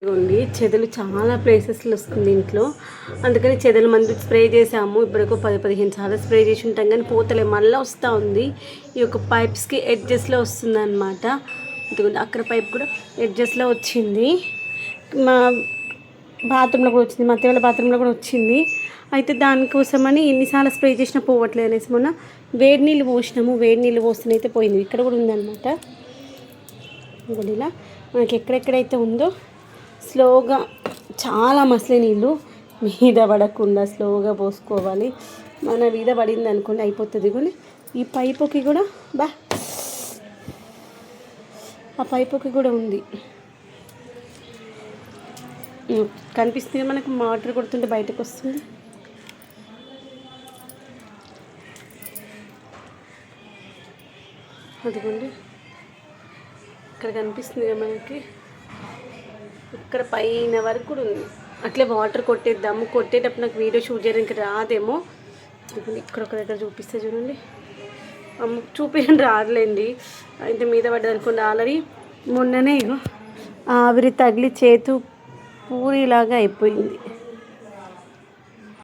ఉంది చెదలు చాలా ప్లేసెస్లో వస్తుంది ఇంట్లో, అందుకని చెదలు మందు స్ప్రే చేసాము. ఇప్పటికో 10-15 సార్లు స్ప్రే చేసి ఉంటాం కానీ పోతలే, మళ్ళీ వస్తూ ఉంది. ఈ యొక్క పైప్స్కి ఎడ్జెస్లో వస్తుంది అనమాట. ఎందుకంటే అక్కడ పైప్ కూడా ఎడ్జెస్లో వచ్చింది, మా బాత్రూంలో కూడా వచ్చింది, మా అత్తయ్య బాత్రూంలో కూడా వచ్చింది. అయితే దానికోసమని ఎన్నిసార్లు స్ప్రే చేసినా పోవట్లేదు అనేసి మొన్న వేడి నీళ్ళు పోసినాము. వేడి నీళ్ళు పోస్తేనే అయితే పోయింది. ఇక్కడ కూడా ఉందన్నమాట. ఇంకోటి ఇలా మనకి ఎక్కడెక్కడైతే ఉందో స్లోగా, చాలా మసలి నీళ్ళు మీద పడకుండా స్లోగా పోసుకోవాలి. మన మీద పడింది అనుకోండి అయిపోతుంది. కానీ ఈ పైపుకి కూడా ఆ పైపుకి కూడా ఉంది, కనిపిస్తుంది మనకు. వాటర్ కొడుతుంటే బయటకు వస్తుంది. అదిగోండి ఇక్కడ కనిపిస్తుంది మనకి, ఇక్కడ పైన వరకు కూడా ఉంది. అట్లే వాటర్ కొట్టేద్దాము. కొట్టేటప్పుడు నాకు వీడియో షూట్ చేయడానికి రాదేమో. ఇక్కడ ఒక దగ్గర చూపిస్తే చూడండి, చూపించండి రాదులేండి. అయితే మీద పడ్డది అనుకోండి. ఆల్రెడీ మొన్ననే ఆవిరి తగిలి చేతు పూరిలాగా అయిపోయింది.